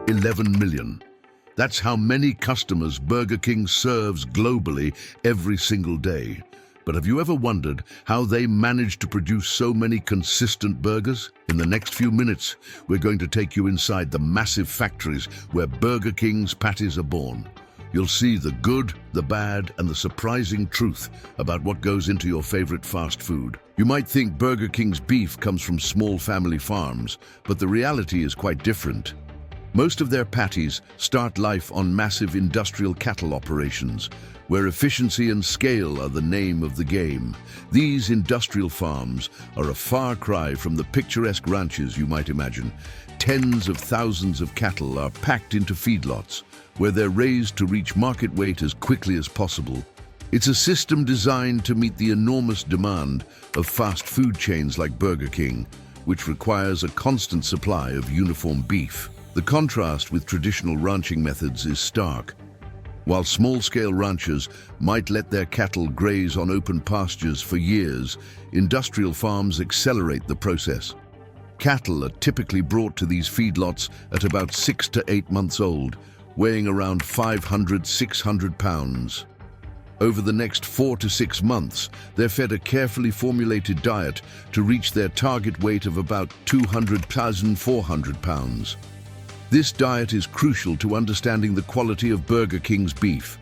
11 million. That's how many customers Burger King serves globally every single day. But have you ever wondered how they manage to produce so many consistent burgers? In the next few minutes, we're going to take you inside the massive factories where Burger King's patties are born. You'll see the good, the bad, and the surprising truth about what goes into your favorite fast food. You might think Burger King's beef comes from small family farms, but the reality is quite different. Most of their patties start life on massive industrial cattle operations, where efficiency and scale are the name of the game. These industrial farms are a far cry from the picturesque ranches you might imagine. Tens of thousands of cattle are packed into feedlots, where they're raised to reach market weight as quickly as possible. It's a system designed to meet the enormous demand of fast food chains like Burger King, which requires a constant supply of uniform beef. The contrast with traditional ranching methods is stark. While small-scale ranchers might let their cattle graze on open pastures for years, industrial farms accelerate the process. Cattle are typically brought to these feedlots at about 6 to 8 months old, weighing around 500–600 pounds. Over the next 4 to 6 months, they're fed a carefully formulated diet to reach their target weight of about 200–400 pounds. This diet is crucial to understanding the quality of Burger King's beef.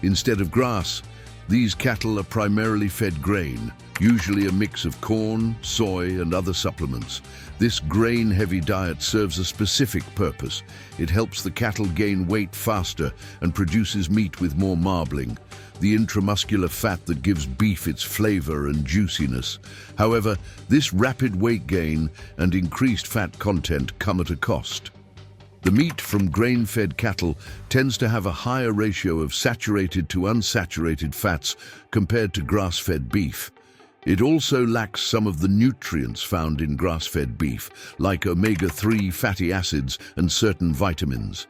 Instead of grass, these cattle are primarily fed grain, usually a mix of corn, soy, and other supplements. This grain-heavy diet serves a specific purpose. It helps the cattle gain weight faster and produces meat with more marbling, the intramuscular fat that gives beef its flavor and juiciness. However, this rapid weight gain and increased fat content come at a cost. The meat from grain-fed cattle tends to have a higher ratio of saturated to unsaturated fats compared to grass-fed beef. It also lacks some of the nutrients found in grass-fed beef, like omega-3 fatty acids and certain vitamins.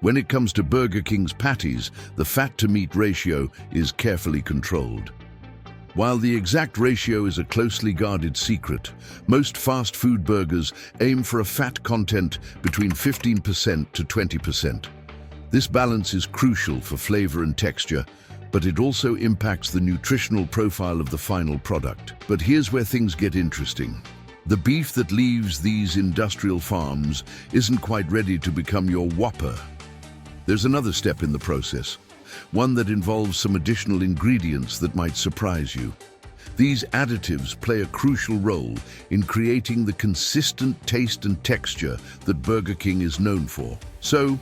When it comes to Burger King's patties, the fat-to-meat ratio is carefully controlled. While the exact ratio is a closely guarded secret, most fast food burgers aim for a fat content between 15% to 20%. This balance is crucial for flavor and texture, but it also impacts the nutritional profile of the final product. But here's where things get interesting. The beef that leaves these industrial farms isn't quite ready to become your Whopper. There's another step in the process, one that involves some additional ingredients that might surprise you. These additives play a crucial role in creating the consistent taste and texture that Burger King is known for. So,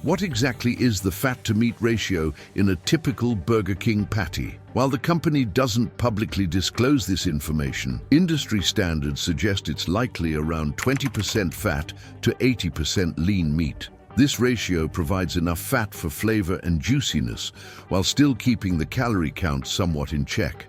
what exactly is the fat-to-meat ratio in a typical Burger King patty? While the company doesn't publicly disclose this information, industry standards suggest it's likely around 20% fat to 80% lean meat. This ratio provides enough fat for flavor and juiciness, while still keeping the calorie count somewhat in check.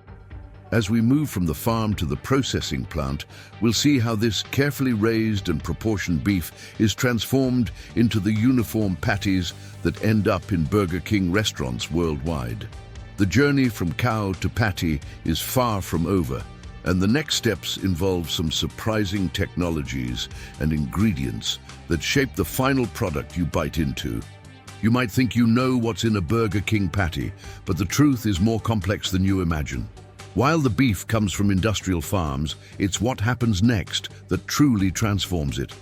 As we move from the farm to the processing plant, we'll see how this carefully raised and proportioned beef is transformed into the uniform patties that end up in Burger King restaurants worldwide. The journey from cow to patty is far from over, and the next steps involve some surprising technologies and ingredients that shape the final product you bite into. You might think you know what's in a Burger King patty, but the truth is more complex than you imagine. While the beef comes from industrial farms, it's what happens next that truly transforms it.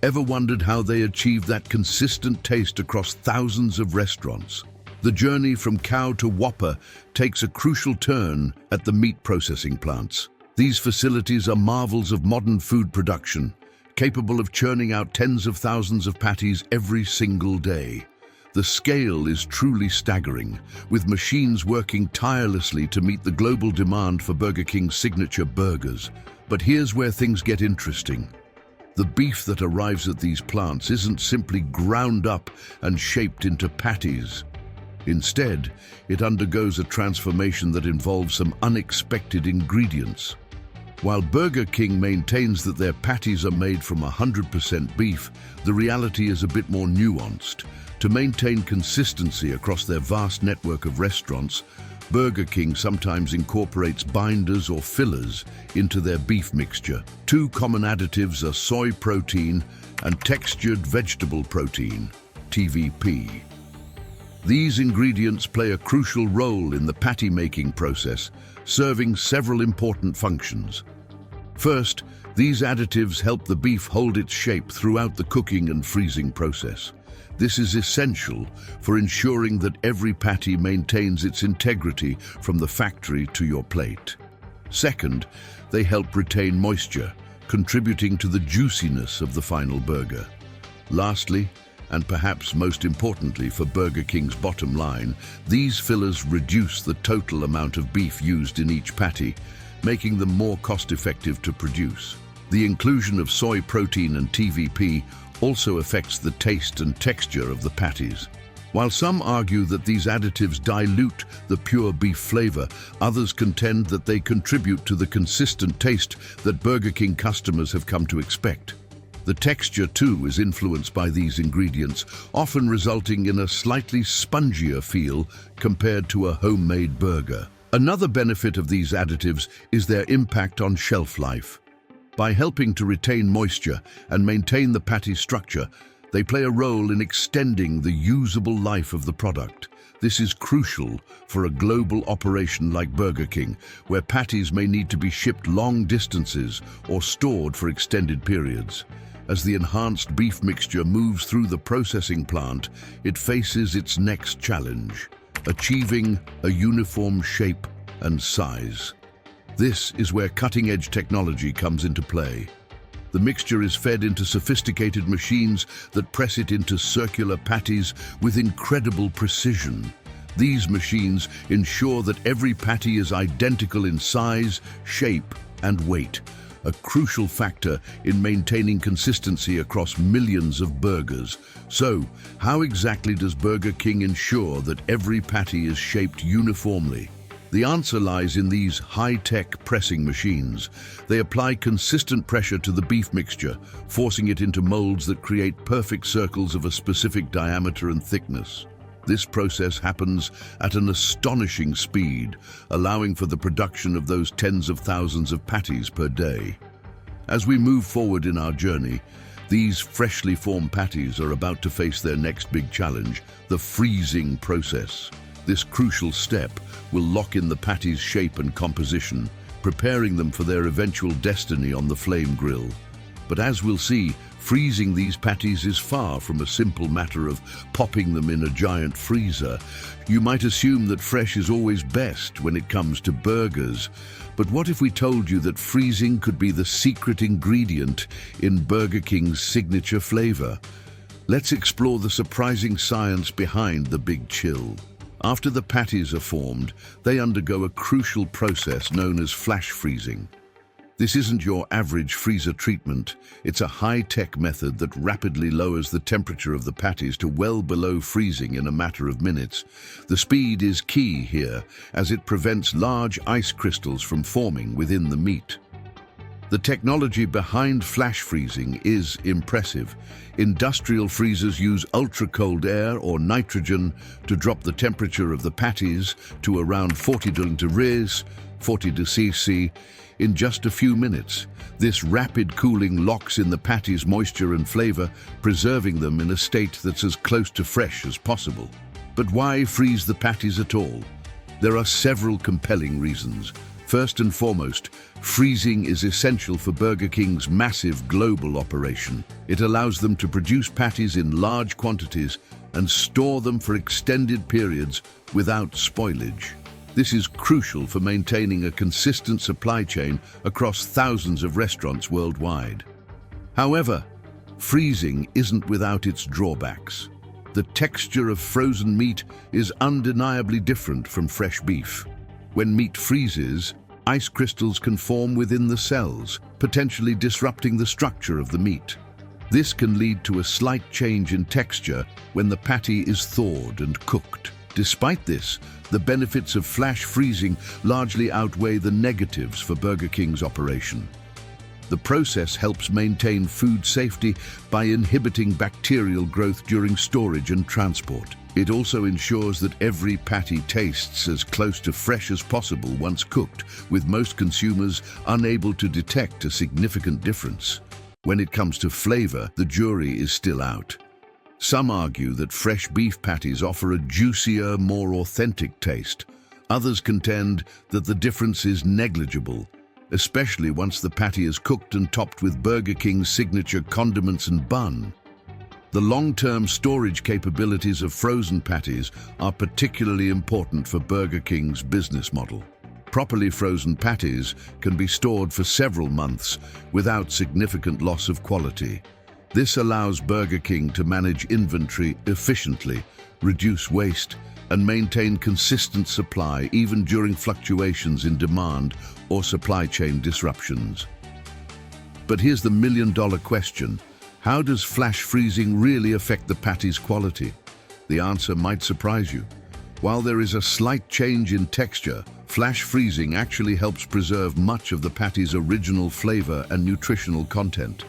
Ever wondered how they achieve that consistent taste across thousands of restaurants? The journey from cow to Whopper takes a crucial turn at the meat processing plants. These facilities are marvels of modern food production, capable of churning out tens of thousands of patties every single day. The scale is truly staggering, with machines working tirelessly to meet the global demand for Burger King's signature burgers. But here's where things get interesting. The beef that arrives at these plants isn't simply ground up and shaped into patties. Instead, it undergoes a transformation that involves some unexpected ingredients. While Burger King maintains that their patties are made from 100% beef, the reality is a bit more nuanced. To maintain consistency across their vast network of restaurants, Burger King sometimes incorporates binders or fillers into their beef mixture. Two common additives are soy protein and textured vegetable protein, TVP. These ingredients play a crucial role in the patty making process, serving several important functions. First, these additives help the beef hold its shape throughout the cooking and freezing process. This is essential for ensuring that every patty maintains its integrity from the factory to your plate. Second, they help retain moisture, contributing to the juiciness of the final burger. Lastly, and perhaps most importantly for Burger King's bottom line, these fillers reduce the total amount of beef used in each patty, making them more cost-effective to produce. The inclusion of soy protein and TVP also affects the taste and texture of the patties. While some argue that these additives dilute the pure beef flavor, others contend that they contribute to the consistent taste that Burger King customers have come to expect. The texture, too, is influenced by these ingredients, often resulting in a slightly spongier feel compared to a homemade burger. Another benefit of these additives is their impact on shelf life. By helping to retain moisture and maintain the patty structure, they play a role in extending the usable life of the product. This is crucial for a global operation like Burger King, where patties may need to be shipped long distances or stored for extended periods. As the enhanced beef mixture moves through the processing plant, it faces its next challenge: achieving a uniform shape and size. This is where cutting-edge technology comes into play. The mixture is fed into sophisticated machines that press it into circular patties with incredible precision. These machines ensure that every patty is identical in size, shape, and weight, a crucial factor in maintaining consistency across millions of burgers. So, how exactly does Burger King ensure that every patty is shaped uniformly? The answer lies in these high-tech pressing machines. They apply consistent pressure to the beef mixture, forcing it into molds that create perfect circles of a specific diameter and thickness. This process happens at an astonishing speed, allowing for the production of those tens of thousands of patties per day. As we move forward in our journey, these freshly formed patties are about to face their next big challenge: the freezing process. This crucial step will lock in the patty's shape and composition, preparing them for their eventual destiny on the flame grill. But as we'll see, freezing these patties is far from a simple matter of popping them in a giant freezer. You might assume that fresh is always best when it comes to burgers. But what if we told you that freezing could be the secret ingredient in Burger King's signature flavor? Let's explore the surprising science behind the Big Chill. After the patties are formed, they undergo a crucial process known as flash freezing. This isn't your average freezer treatment. It's a high-tech method that rapidly lowers the temperature of the patties to well below freezing in a matter of minutes. The speed is key here, as it prevents large ice crystals from forming within the meat. The technology behind flash freezing is impressive. Industrial freezers use ultra-cold air or nitrogen to drop the temperature of the patties to around 40 degrees, 40 degrees in just a few minutes. This rapid cooling locks in the patties' moisture and flavor, preserving them in a state that's as close to fresh as possible. But why freeze the patties at all? There are several compelling reasons. First and foremost, freezing is essential for Burger King's massive global operation. It allows them to produce patties in large quantities and store them for extended periods without spoilage. This is crucial for maintaining a consistent supply chain across thousands of restaurants worldwide. However, freezing isn't without its drawbacks. The texture of frozen meat is undeniably different from fresh beef. When meat freezes, ice crystals can form within the cells, potentially disrupting the structure of the meat. This can lead to a slight change in texture when the patty is thawed and cooked. Despite this, the benefits of flash freezing largely outweigh the negatives for Burger King's operation. The process helps maintain food safety by inhibiting bacterial growth during storage and transport. It also ensures that every patty tastes as close to fresh as possible once cooked, with most consumers unable to detect a significant difference. When it comes to flavor, the jury is still out. Some argue that fresh beef patties offer a juicier, more authentic taste. Others contend that the difference is negligible, especially once the patty is cooked and topped with Burger King's signature condiments and bun. The long-term storage capabilities of frozen patties are particularly important for Burger King's business model. Properly frozen patties can be stored for several months without significant loss of quality. This allows Burger King to manage inventory efficiently, reduce waste, and maintain consistent supply even during fluctuations in demand or supply chain disruptions. But here's the million-dollar question. How does flash freezing really affect the patty's quality? The answer might surprise you. While there is a slight change in texture, flash freezing actually helps preserve much of the patty's original flavor and nutritional content.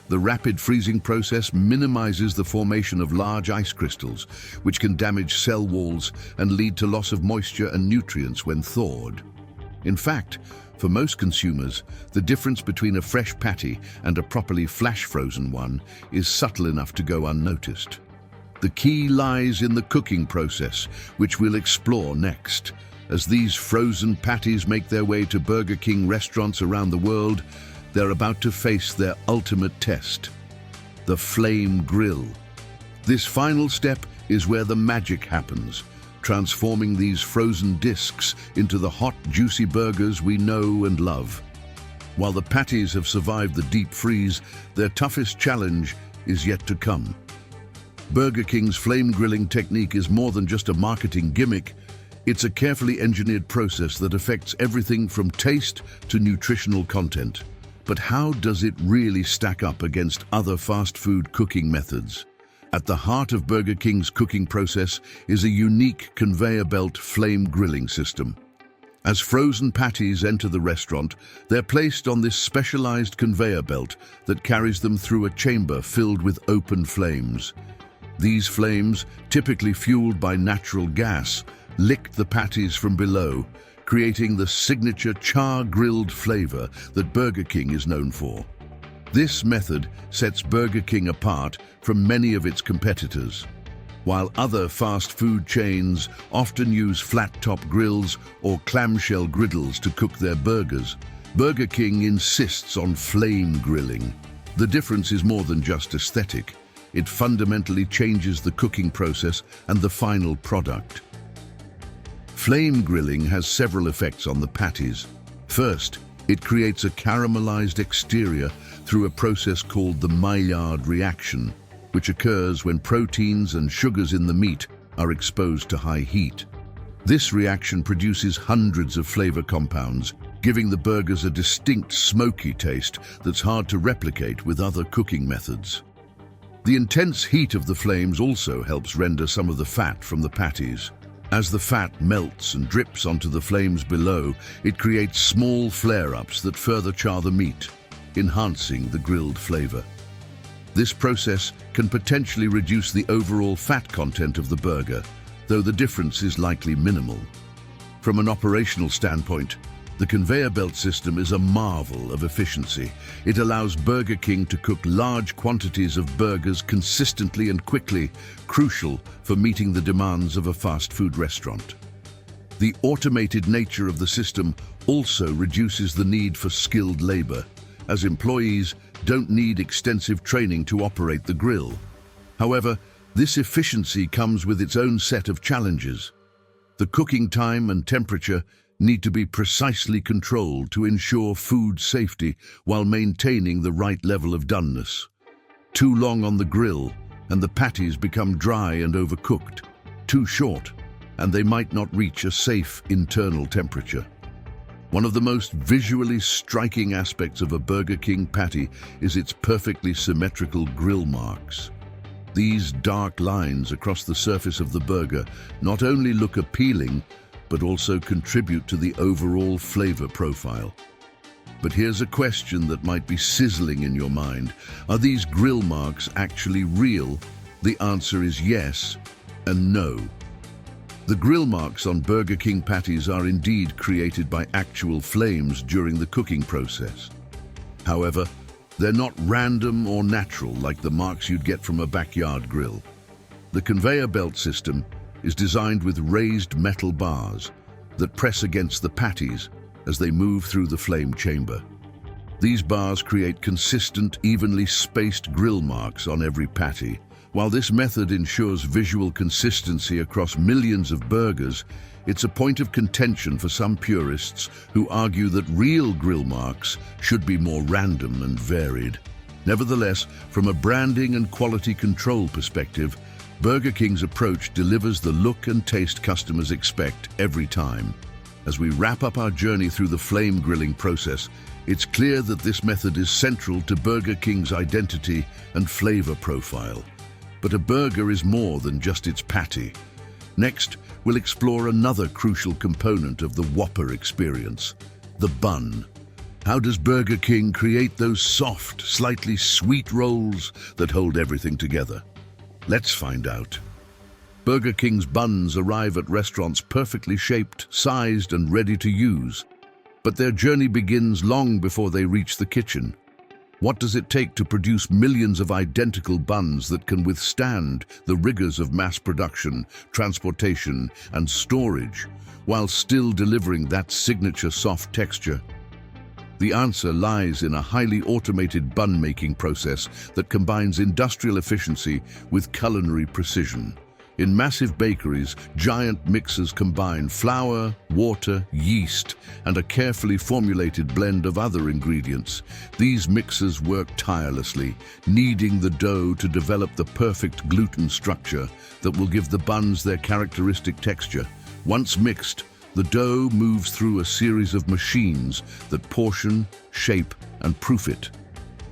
The rapid freezing process minimizes the formation of large ice crystals, which can damage cell walls and lead to loss of moisture and nutrients when thawed. In fact, for most consumers, the difference between a fresh patty and a properly flash-frozen one is subtle enough to go unnoticed. The key lies in the cooking process, which we'll explore next. As these frozen patties make their way to Burger King restaurants around the world, they're about to face their ultimate test, the flame grill. This final step is where the magic happens, transforming these frozen discs into the hot, juicy burgers we know and love. While the patties have survived the deep freeze, their toughest challenge is yet to come. Burger King's flame grilling technique is more than just a marketing gimmick. It's a carefully engineered process that affects everything from taste to nutritional content. But how does it really stack up against other fast food cooking methods? At the heart of Burger King's cooking process is a unique conveyor belt flame grilling system. As frozen patties enter the restaurant, they're placed on this specialized conveyor belt that carries them through a chamber filled with open flames. These flames, typically fueled by natural gas, lick the patties from below, creating the signature char-grilled flavor that Burger King is known for. This method sets Burger King apart from many of its competitors. While other fast food chains often use flat-top grills or clamshell griddles to cook their burgers, Burger King insists on flame grilling. The difference is more than just aesthetic. It fundamentally changes the cooking process and the final product. Flame grilling has several effects on the patties. First, it creates a caramelized exterior through a process called the Maillard reaction, which occurs when proteins and sugars in the meat are exposed to high heat. This reaction produces hundreds of flavor compounds, giving the burgers a distinct smoky taste that's hard to replicate with other cooking methods. The intense heat of the flames also helps render some of the fat from the patties. As the fat melts and drips onto the flames below, it creates small flare-ups that further char the meat, enhancing the grilled flavor. This process can potentially reduce the overall fat content of the burger, though the difference is likely minimal. From an operational standpoint, the conveyor belt system is a marvel of efficiency. It allows Burger King to cook large quantities of burgers consistently and quickly, crucial for meeting the demands of a fast food restaurant. The automated nature of the system also reduces the need for skilled labor, as employees don't need extensive training to operate the grill. However, this efficiency comes with its own set of challenges. The cooking time and temperature need to be precisely controlled to ensure food safety while maintaining the right level of doneness. Too long on the grill, and the patties become dry and overcooked. Too short, and they might not reach a safe internal temperature. One of the most visually striking aspects of a Burger King patty is its perfectly symmetrical grill marks. These dark lines across the surface of the burger not only look appealing, but also contribute to the overall flavor profile. But here's a question that might be sizzling in your mind. Are these grill marks actually real? The answer is yes and no. The grill marks on Burger King patties are indeed created by actual flames during the cooking process. However, they're not random or natural like the marks you'd get from a backyard grill. The conveyor belt system is designed with raised metal bars that press against the patties as they move through the flame chamber. These bars create consistent, evenly spaced grill marks on every patty. While this method ensures visual consistency across millions of burgers, it's a point of contention for some purists who argue that real grill marks should be more random and varied. Nevertheless, from a branding and quality control perspective, Burger King's approach delivers the look and taste customers expect every time. As we wrap up our journey through the flame grilling process, it's clear that this method is central to Burger King's identity and flavor profile. But a burger is more than just its patty. Next, we'll explore another crucial component of the Whopper experience, the bun. How does Burger King create those soft, slightly sweet rolls that hold everything together? Let's find out. Burger King's buns arrive at restaurants perfectly shaped, sized, and ready to use. But their journey begins long before they reach the kitchen. What does it take to produce millions of identical buns that can withstand the rigors of mass production, transportation, and storage, while still delivering that signature soft texture? The answer lies in a highly automated bun-making process that combines industrial efficiency with culinary precision. In massive bakeries, giant mixers combine flour, water, yeast, and a carefully formulated blend of other ingredients. These mixers work tirelessly, kneading the dough to develop the perfect gluten structure that will give the buns their characteristic texture. Once mixed, the dough moves through a series of machines that portion, shape, and proof it.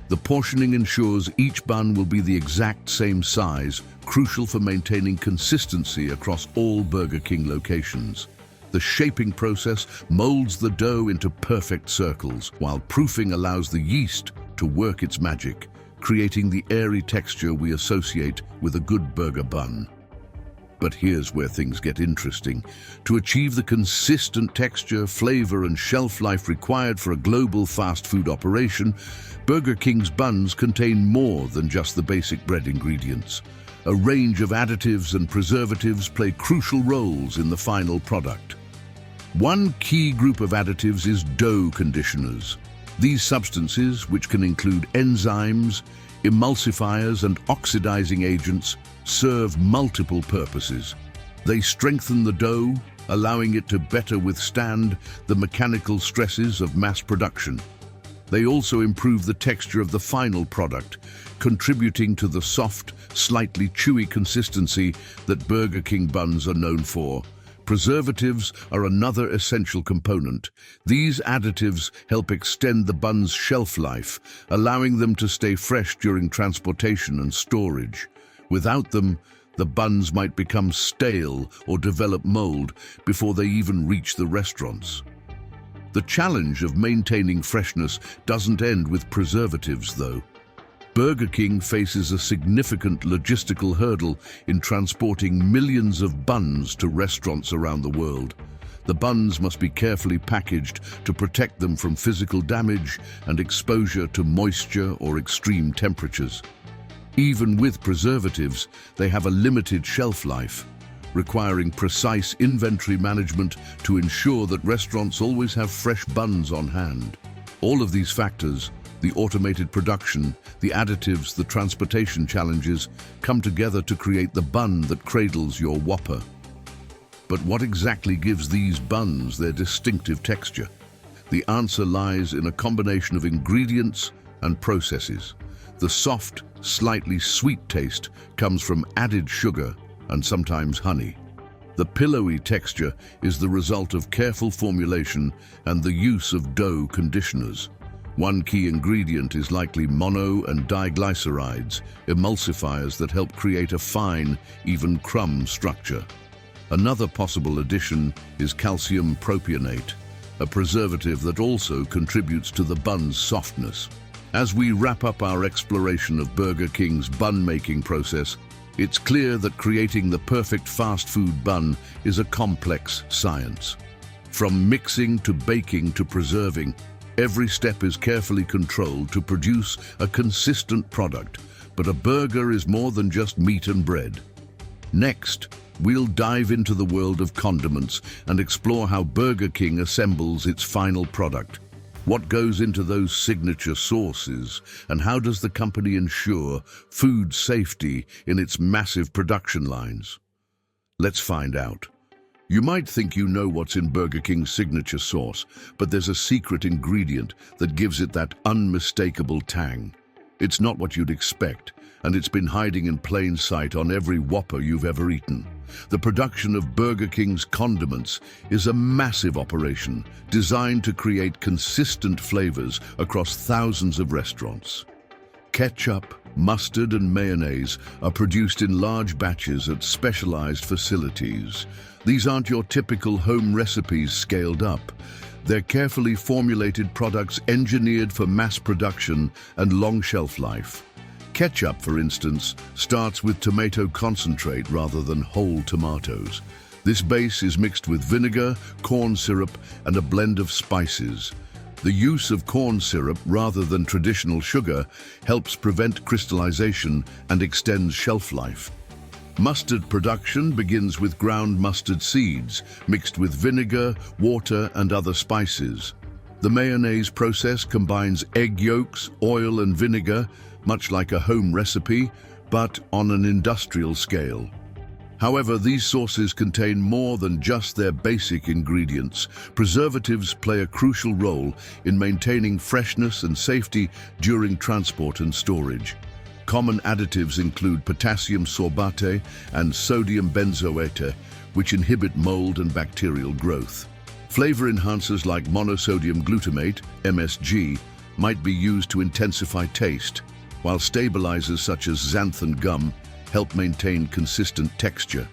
The portioning ensures each bun will be the exact same size, crucial for maintaining consistency across all Burger King locations. The shaping process molds the dough into perfect circles, while proofing allows the yeast to work its magic, creating the airy texture we associate with a good burger bun. But here's where things get interesting. To achieve the consistent texture, flavor, and shelf life required for a global fast food operation, Burger King's buns contain more than just the basic bread ingredients. A range of additives and preservatives play crucial roles in the final product. One key group of additives is dough conditioners. These substances, which can include enzymes, emulsifiers, and oxidizing agents, serve multiple purposes. They strengthen the dough, allowing it to better withstand the mechanical stresses of mass production. They also improve the texture of the final product, contributing to the soft, slightly chewy consistency that Burger King buns are known for. Preservatives are another essential component. These additives help extend the bun's shelf life, allowing them to stay fresh during transportation and storage. Without them, the buns might become stale or develop mold before they even reach the restaurants. The challenge of maintaining freshness doesn't end with preservatives, though. Burger King faces a significant logistical hurdle in transporting millions of buns to restaurants around the world. The buns must be carefully packaged to protect them from physical damage and exposure to moisture or extreme temperatures. Even with preservatives, they have a limited shelf life, requiring precise inventory management to ensure that restaurants always have fresh buns on hand. All of these factors, the automated production, the additives, the transportation challenges, come together to create the bun that cradles your Whopper. But what exactly gives these buns their distinctive texture? The answer lies in a combination of ingredients and processes. The soft, slightly sweet taste comes from added sugar and sometimes honey. The pillowy texture is the result of careful formulation and the use of dough conditioners. One key ingredient is likely mono and diglycerides, emulsifiers that help create a fine, even crumb structure. Another possible addition is calcium propionate, a preservative that also contributes to the bun's softness. As we wrap up our exploration of Burger King's bun-making process, it's clear that creating the perfect fast food bun is a complex science. From mixing to baking to preserving, every step is carefully controlled to produce a consistent product. But a burger is more than just meat and bread. Next, we'll dive into the world of condiments and explore how Burger King assembles its final product. What goes into those signature sauces, and how does the company ensure food safety in its massive production lines? Let's find out. You might think you know what's in Burger King's signature sauce, but there's a secret ingredient that gives it that unmistakable tang. It's not what you'd expect, and it's been hiding in plain sight on every Whopper you've ever eaten. The production of Burger King's condiments is a massive operation designed to create consistent flavors across thousands of restaurants. Ketchup, mustard, and mayonnaise are produced in large batches at specialized facilities. These aren't your typical home recipes scaled up. They're carefully formulated products engineered for mass production and long shelf life. Ketchup, for instance, starts with tomato concentrate rather than whole tomatoes. This base is mixed with vinegar, corn syrup, and a blend of spices. The use of corn syrup rather than traditional sugar helps prevent crystallization and extends shelf life. Mustard production begins with ground mustard seeds, mixed with vinegar, water, and other spices. The mayonnaise process combines egg yolks, oil, and vinegar, much like a home recipe, but on an industrial scale. However, these sauces contain more than just their basic ingredients. Preservatives play a crucial role in maintaining freshness and safety during transport and storage. Common additives include potassium sorbate and sodium benzoate, which inhibit mold and bacterial growth. Flavor enhancers like monosodium glutamate, MSG, might be used to intensify taste, while stabilizers such as xanthan gum help maintain consistent texture.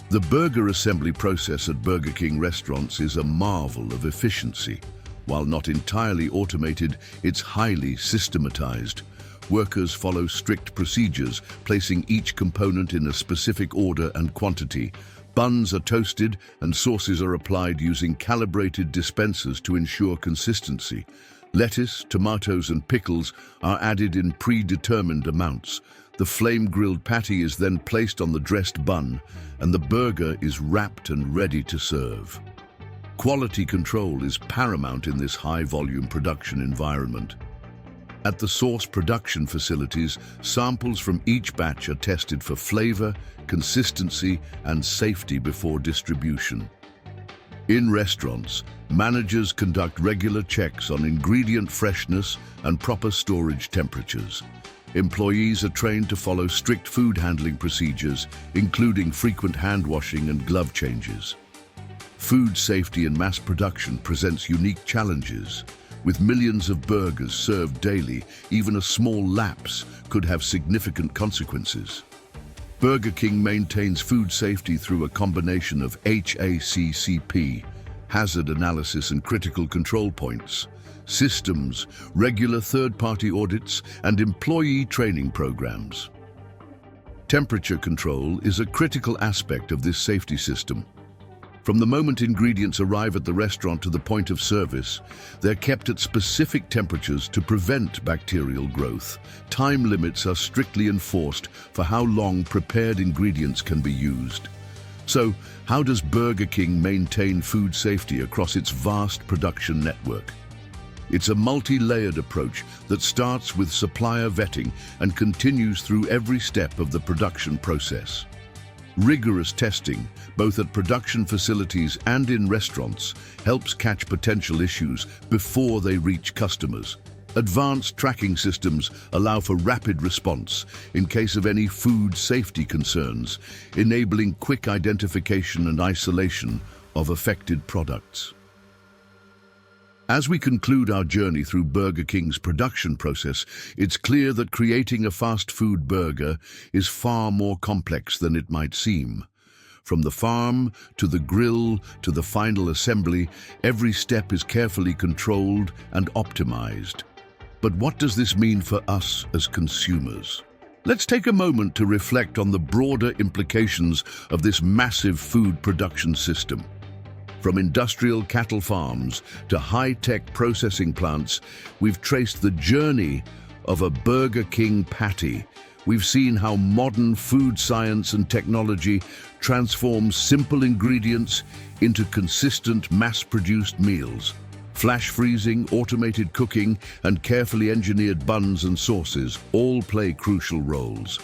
The burger assembly process at Burger King restaurants is a marvel of efficiency. While not entirely automated, it's highly systematized. Workers follow strict procedures, placing each component in a specific order and quantity. Buns are toasted and sauces are applied using calibrated dispensers to ensure consistency. Lettuce, tomatoes, and pickles are added in predetermined amounts. The flame-grilled patty is then placed on the dressed bun, and the burger is wrapped and ready to serve. Quality control is paramount in this high-volume production environment. At the sauce production facilities, samples from each batch are tested for flavor, consistency, and safety before distribution. In restaurants, managers conduct regular checks on ingredient freshness and proper storage temperatures. Employees are trained to follow strict food handling procedures, including frequent hand washing and glove changes. Food safety in mass production presents unique challenges. With millions of burgers served daily, even a small lapse could have significant consequences. Burger King maintains food safety through a combination of HACCP, hazard analysis and critical control points, systems, regular third-party audits, and employee training programs. Temperature control is a critical aspect of this safety system. From the moment ingredients arrive at the restaurant to the point of service, they're kept at specific temperatures to prevent bacterial growth. Time limits are strictly enforced for how long prepared ingredients can be used. So, how does Burger King maintain food safety across its vast production network? It's a multi-layered approach that starts with supplier vetting and continues through every step of the production process. Rigorous testing, both at production facilities and in restaurants, helps catch potential issues before they reach customers. Advanced tracking systems allow for rapid response in case of any food safety concerns, enabling quick identification and isolation of affected products. As we conclude our journey through Burger King's production process, it's clear that creating a fast food burger is far more complex than it might seem. From the farm, to the grill, to the final assembly, every step is carefully controlled and optimized. But what does this mean for us as consumers? Let's take a moment to reflect on the broader implications of this massive food production system. From industrial cattle farms to high-tech processing plants, we've traced the journey of a Burger King patty. We've seen how modern food science and technology transform simple ingredients into consistent, mass-produced meals. Flash freezing, automated cooking, and carefully engineered buns and sauces all play crucial roles.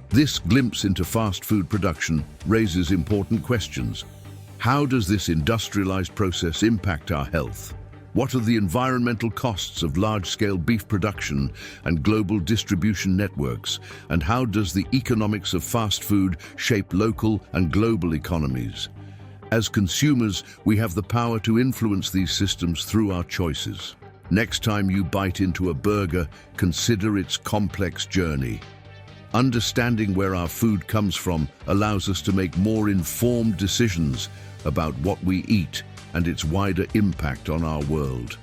This glimpse into fast food production raises important questions. How does this industrialized process impact our health? What are the environmental costs of large-scale beef production and global distribution networks? And how does the economics of fast food shape local and global economies? As consumers, we have the power to influence these systems through our choices. Next time you bite into a burger, consider its complex journey. Understanding where our food comes from allows us to make more informed decisions about what we eat and its wider impact on our world.